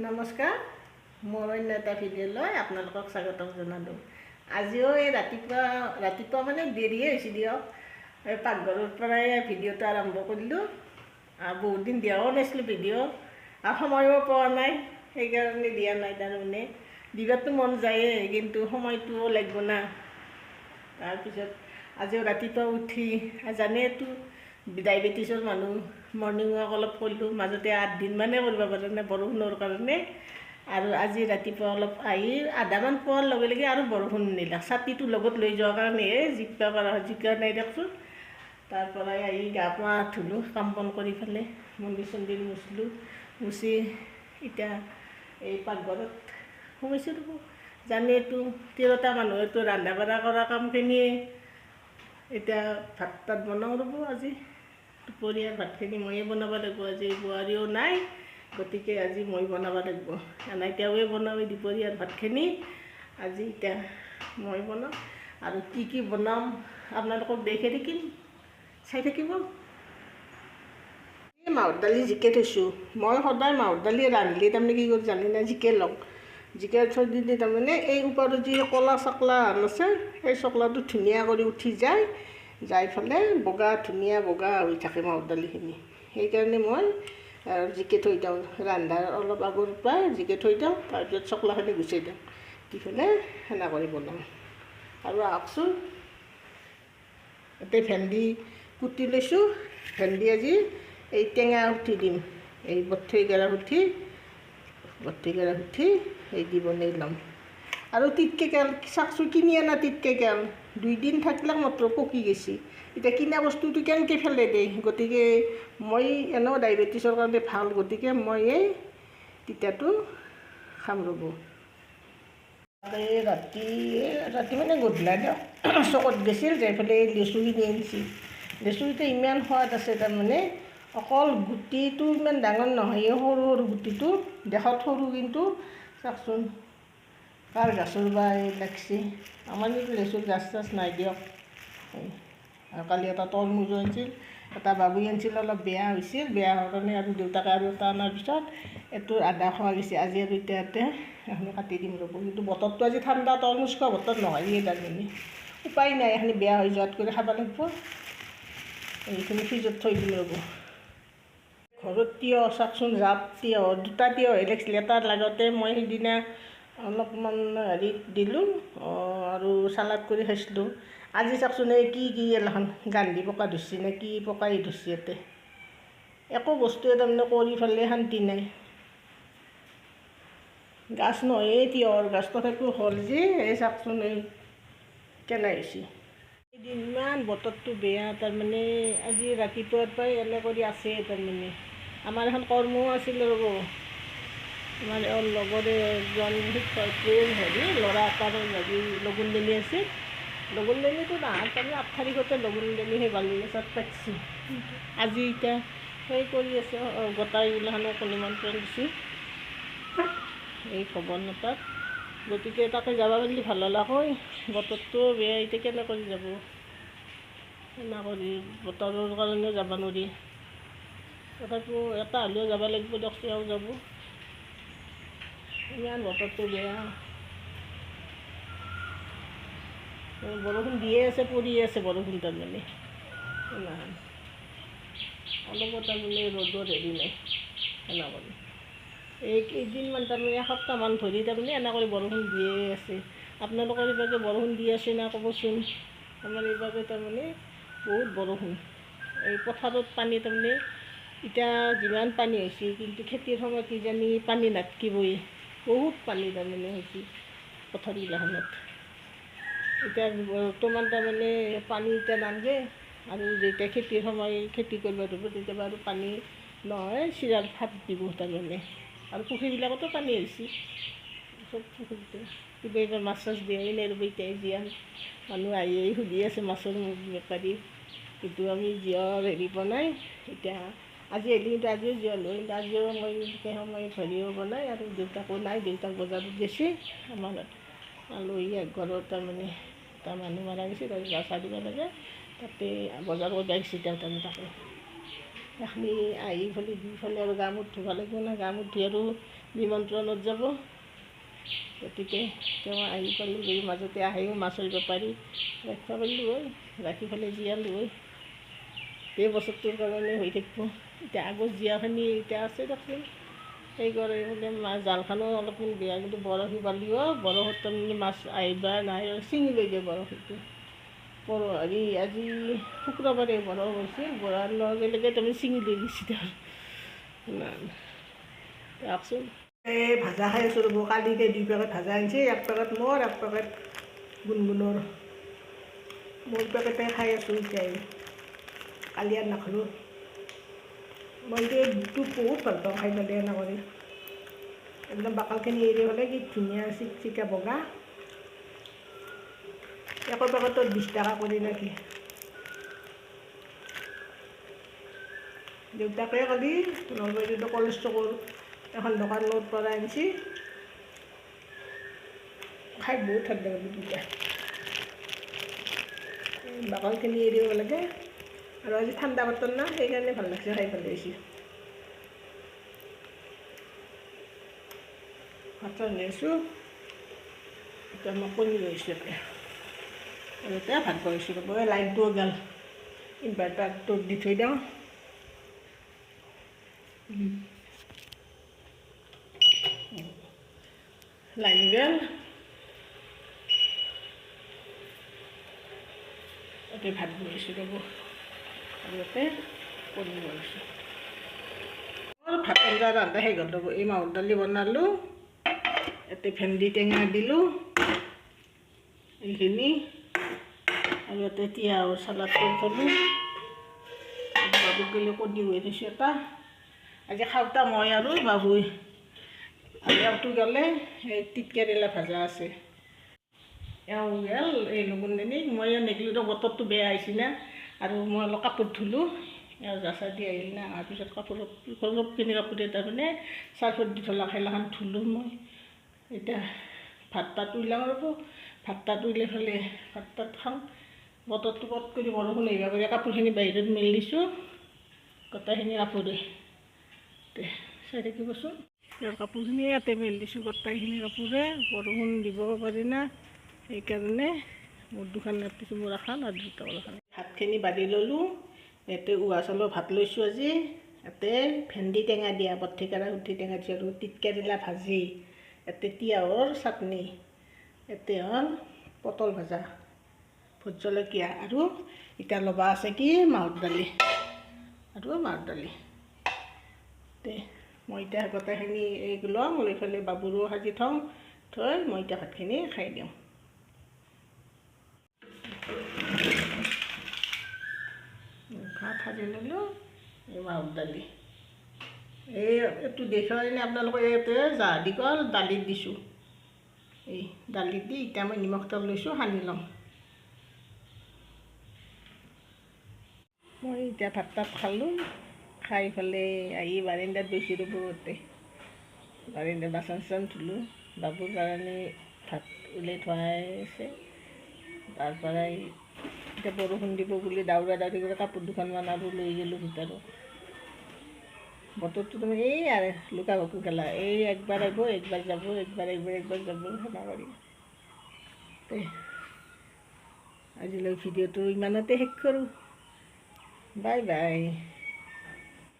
নমস্কাৰ, মোৰ অন্য এটা ভিডিঅ'লৈ আপোনালোকক স্বাগতম জনালোঁ। আজিও এই ৰাতিপুৱা মানে দেৰিয়ে হৈছে দিয়ক। এই পাকঘৰৰ পৰাই ভিডিঅ'টো আৰম্ভ কৰিলোঁ। বহুত দিন দিয়াও নাছিলোঁ ভিডিঅ' আৰু সময়ো পোৱা নাই, সেইকাৰণে দিয়া নাই। তাৰমানে দিবতো মন যায়েই, কিন্তু সময়টোও লাগিব না। তাৰপিছত আজিও ৰাতিপুৱা উঠি জানেতো ডায়েবেটিছৰ মানুহ, মৰ্ণিং ৱাক অলপ কৰিলোঁ। মাজতে 8 দিনমানে কৰিব পৰা নাই বৰষুণৰ কাৰণে। আৰু আজি ৰাতিপুৱা অলপ আহি আধামান পোৱাৰ লগে লগে আৰু বৰষুণ নিলাক। ছাতিটো লগত লৈ যোৱাৰ কাৰণেহে জিকিব পৰা জিকা নাই দিয়কচোন। তাৰপৰাই আহি গা পা ধুলোঁ, কাম বন কৰি পেলাই মন্দিৰ চন্দিৰ মুচিলোঁ। মুচি এতিয়া এই পাকঘৰত সোমাইছোঁ ৰ'ব। জানেতো তিৰোতা মানুহেতো ৰন্ধা বঢ়া কৰা কামখিনিয়ে। এতিয়া ভাত তাত বনাওঁ ৰ'ব। আজি দুপৰীয়াৰ ভাতখিনি ময়ে বনাব লাগিব। আজি বোৱাৰীও নাই, গতিকে আজি মই বনাব লাগিব। এনাই তেওঁৱে বনাওঁ দুপৰীয়াৰ ভাতখিনি। আজি এতিয়া মই বনাওঁ আৰু কি বনাম আপোনালোকক দেখি থাকিম, চাই থাকিব। এই মাহৰ দালি জিকে থৈছোঁ। মই সদায় মাহৰ দালি ৰান্ধিলে তাৰমানে কি কৰোঁ জানি নাই, জিকে লওঁ। জিকে থৈ দিলে তাৰমানে এই ওপৰত যি ক'লা চকলা আছে, সেই চকলাটো ধুনীয়া কৰি উঠি যায়, যাই পেলাই ধুনীয়া বগা হৈ থাকে মাহৰ দালিখিনি। সেইকাৰণে মই জিকে থৈ দিওঁ। ৰন্ধাৰ অলপ আগৰ পৰা জিকে থৈ দিওঁ, তাৰপিছত চকলাখিনি গুচাই দিওঁ, দি পেলাই সেনে কৰি বনাওঁ। আৰু আহকচোন, এতিয়া ভেন্দি কুটি লৈছোঁ। ভেন্দি আজি এই টেঙা উঠি দিম, এই বথৈগেৰা উঠি এই দি বনাই ল'ম। আৰু তিতকেকেল চাকচোন, কিনি অনা তিতকেকেল 2 দিন থাকিলে মাত্ৰ পকি গৈছে। এতিয়া কিনা বস্তুটো কেনেকৈ ফেলাই দিয়ে। গতিকে মই এনেও ডায়েবেটিছৰ কাৰণে ভাল, গতিকে মই এই তিতাটো খাম ৰ'ব। এই ৰাতি মানে গধূলা দিয়ক চকত গৈছিল, যাই পেলাই লেচু কিনি আনিছিল। লেচুকেইটা ইমান সোৱাদ আছে, তাৰমানে অকল গুটিটো ইমান ডাঙৰ নহয়, সৰু সৰু গুটিটো দেখাত সৰু, কিন্তু চাওকচোন কাৰ গাছৰ বা এই লাগছে। আমাৰ কিন্তু লেচুৰ গাছ চাছ নাই দিয়ক। আৰু কালি এটা তৰমুজো আনিছিল, এটা বাবুই আনিছিল, অলপ বেয়া হৈছিল। বেয়া হোৱাৰ কাৰণে আৰু দেউতাকে আৰু এটা অনাৰ পিছত এইটোৰ আধা খোৱা গৈছে। আজি আৰু এতিয়া এখন কাটি দিম ৰ'ব। কিন্তু বতৰটো আজি ঠাণ্ডা, তৰমুজ খোৱা বতৰ নহয়েই তাৰমানে। উপায় নাই, এইখিনি বেয়া হৈ যোৱাত কৰি খাব লাগিব। এইখিনি ফ্ৰিজত থৈ দিম ৰ'ব। ঘৰত তিয়ঁহ চাওকচোন, জাত তিয়ঁহ 2টা তিয়ঁহে লাগিছিল। এটাৰ লগতে মই সেইদিনা অলপমান দিলোঁ আৰু চালাড কৰি খাইছিলোঁ। আজি চাওকচোন এই কি এলাখন গান্ধি পকা ধৰিছে নে কি পকাই ধৰিছে। ইয়াতে একো বস্তুৱে তাৰমানে কৰি পেলাই শান্তি নাই। গাছ নহয় এই তিয়ঁহৰ গাছ, তথাপিও হ'ল যে এই চাওকচোন এই কেনে হৈছে। এদিন ইমান বতৰটো বেয়া, তাৰমানে আজি ৰাতিপুৱাৰ পৰাই এনে কৰি আছে। তাৰমানে আমাৰ এখন কৰ্মও আছিল ৰ'ব। আমাৰ লগৰে এজন শিক্ষয়িত্ৰীৰ ল'ৰা এটাৰ লগুণ দিলি আছিল। লগুণ দিলিটো নাহাৰ, তাৰমানে 8 তাৰিখতে লগুণ দিলি সেই বালিগছত পাতিছে। আজি এতিয়া সেই কৰি আছে, গোটাইগিলাখনক নিমন্ত্ৰণ দিছে এই ভৱন এটাত। গতিকে তাকে যাব পাৰিলে ভাল হ'ল হয়। বতৰটো বেয়া, এতিয়া কেনে কৰি যাব। সেনে কৰি বতৰৰ কাৰণেও যাব নোৱাৰি। তথাপিও এটা হ'লেও যাব লাগিব দিয়ক, তেওঁ যাব। ইমান বতৰটো বেয়া, বৰষুণ দিয়ে আছে, পৰিয়ে আছে বৰষুণ। তাৰমানে অলপো তাৰমানে ৰ'দৰ হেৰি নাই। সেনে কৰি এই কেইদিনমান তাৰমানে এসপ্তাহমান ধৰি তাৰমানে এনে কৰি বৰষুণ দিয়ে আছে। আপোনালোকৰ এইভাগে বৰষুণ দি আছে না ক'বচোন। আমাৰ এইভাগে তাৰমানে বহুত বৰষুণ। এই পথাৰত পানী তাৰমানে এতিয়া যিমান পানী হৈছে, কিন্তু খেতিৰ সময়ত কিজানি পানী নাথাকিবই। বহুত পানী তাৰমানে হৈছে পথাৰগিলাখনত। এতিয়া বৰ্তমান তাৰমানে পানী এতিয়া নালাগে, আৰু যেতিয়া খেতিৰ সময় খেতি কৰিব ধৰিব, তেতিয়া আৰু পানী নহয়, চিৰাল ফাট দিব তাৰমানে। আৰু পুখুৰীবিলাকতো পানী হৈছে, চব পুখুৰীতে। কিবা এইবাৰ মাছ চাছ দিয়াই নাই ৰ'ব। এতিয়া জীয়ান মানুহ আহি সুধি আছে মাছৰ বেপাৰী, কিন্তু আমি জীয়ৰ হেৰি বনাই এতিয়া আজি আহিলে, কিন্তু আজিও জীয় লৈ, কিন্তু আজিও মই সময় হেৰিও বনাই। আৰু দেউতাকো নাই, দেউতাক বজাৰত গৈছে। আমাৰ আলহী ঘৰত তাৰমানে এটা মানুহ মাৰা গৈছে, তাতে গা চা দিব লাগে, তাতে বজাৰ কৰিব আহিছে। তাৰমানে তাকে এইখিনি আহি পেলাই দি পেলাই আৰু গা মূৰ ধুব লাগিব না। গা মূৰ ধুই আৰু নিমন্ত্ৰণত যাব। গতিকে তেওঁ আহি পালোঁ, যদি মাজতে আহেও মাছৰ বেপাৰী ৰাখিব পাৰিলোঁ হয়, ৰাখি পেলাই জীয়ালোঁ হয়। এই বছৰটোৰ কাৰণে হৈ থাকিব। এতিয়া আগৰ জীয়াখিনি এতিয়া আছে দেখোন, সেই কৰে বোলে মাছ জালখনো অলপমান বেয়া, কিন্তু বৰশী বালিও বৰশত তাৰমানে মাছ আহিবা নাই ছিঙি লৈ যায় বৰশীটো। হেৰি আজি শুক্ৰবাৰে বৰশী হৈছে, বৰাৰ লগে লগে তাৰমানে ছিঙি লৈ গৈছে তাৰ। চাওকচোন, এই ভাজা খাই আছোঁ ৰ'ব। কালিতে 2 পেকেট ভাজা আনিছে, 1 পেকেট মোৰ, 1 পেকেট গুণগুণৰ। মোৰ পেকেটে খাই আছোঁ এতিয়া। কালি আৰু নাখালোঁ। মই এতিয়া বুটটো বহুত ভাল পাওঁ খাই পেলাই এনে কৰি। একদম বাকলখিনি এৰি পেলাই কি ধুনীয়া চিকচিকা বগা। একো পেকেটত 20 টকা কৰি নেকি। দেউতাকে কালি নলবাৰীতো কলেজ চকৰ এখন দোকানৰ পৰা আনিছে, খাই বহুত ঠাণ্ডা লাগে দুটা। বাকলখিনি এৰিব লাগে, আৰু আজি ঠাণ্ডা বতৰ না, সেইকাৰণে ভাল লাগছে, খাই ভাল লাগিছে। ভাত ৰান্ধি আছোঁ, এতিয়া মই কণী লৈছোঁ এতিয়া। আৰু এতিয়া ভাত বনাইছোঁ ৰ'ব। এই লাইনটো গ'ল, ইনভাৰ্টাৰটো দি থৈ দিওঁ। লাইন গ'ল, এতিয়া ভাত বনাইছোঁ ৰ'ব। আৰু ইয়াতে কণী বনাইছোঁ। ভাত আঞ্জা ৰান্ধা শেষ হ'ল ৰ'ব। এই মাহৰ দালি বনালোঁ, ইয়াতে ভেন্দি টেঙা দিলোঁ, এইখিনি, আৰু ইয়াতে তিয়ঁহৰ চালাড কৰি থলোঁ। বাবুক গেলি কণী হৈ থৈছোঁ এটা। আজি খাওঁতা মই আৰু বাবুই। আৰু এওঁটো গ'লে এই তিতকেৰেলা ভাজা আছে। এওঁ গ'ল এই লগুণদানি, মই নেগিলোঁ, বতৰটো বেয়া হৈছে না, আৰু মই অলপ কাপোৰ ধুলোঁ। এওঁ যা চা দি আহিল না, অহাৰ পিছত অলপখিনি কাপোৰে তাৰমানে চাৰ্ফত দি থ'লা, খেলাখন ধুলোঁ মই। এতিয়া ভাত তাত উলিয়াওঁ ৰ'ব। ভাত তাত উলিয়াই পেলাই ভাত তাত খাওঁ। বতৰটো পট কৰি বৰষুণ আহিব পাৰে, কাপোৰখিনি বাহিৰত মেলি দিছোঁ, গোটেইখিনি কাপোৰে। চাই থাকিবচোন, ইয়াৰ কাপোৰখিনি ইয়াতে মেলি দিছোঁ, গোটেইখিনি কাপোৰে। বৰষুণ দিব পাৰি না, সেইকাৰণে মোৰ দুখন নাতিছোঁ, মোৰ এখন আৰু দুটা এখন। ভাতখিনি বাঢ়ি ল'লোঁ। ইয়াতে উহা চাউলৰ ভাত লৈছোঁ আজি। ইয়াতে ভেন্দি টেঙা দিয়া, বৰ্তিকাৰা উঠি টেঙা দিয়া, আৰু তিতকেৰেলা ভাজি, ইয়াতে তিয়ঁহৰ চাটনি, ইয়াতে হ'ল পটল ভাজা, ভোট জলকীয়া, আৰু এতিয়া ল'বা আছে কি মাহৰ দালি, আৰু মাহৰ দালি। মই এতিয়া গোটেইখিনি ল'ম, লৈ পেলাই বাবুৰো সাজি থওঁ, থৈ মই এতিয়া ভাতখিনি খাই দিওঁ। ভাত সাজি ল'লোঁ, এই মাহৰ দালি। এইটো দেখুৱাই নে আপোনালোকে, ইয়াতে জাহাদী কল দালিত দিছোঁ। এই দালিত দি এতিয়া মই নিমখ তেল লৈছোঁ, সানি ল'ম। মই এতিয়া ভাত তাত খালোঁ, খাই পেলাই আহি বাৰান্দাত বহিছোঁ ৰ'ব। বাৰান্দাত বাচন চাচন ধুলোঁ, বাবুৰ কাৰণে ভাত ওলাই থোৱাই আছে। তাৰপৰাই এতিয়া বৰষুণ দিব বুলি দাউৰা দাউৰি কৰি কাপোৰ দুখনমান আৰু লৈ গ'লোঁ ভিতৰত। বতৰটো তাৰমানে এই আৰু লুকা ভাকু খেলা, এই একবাৰ আহিব একবাৰ যাব, একবাৰ আহিব একবাৰ যাব, সেনা কৰি। আজিলৈ ভিডিঅ'টো ইমানতে শেষ কৰোঁ। Bye bye.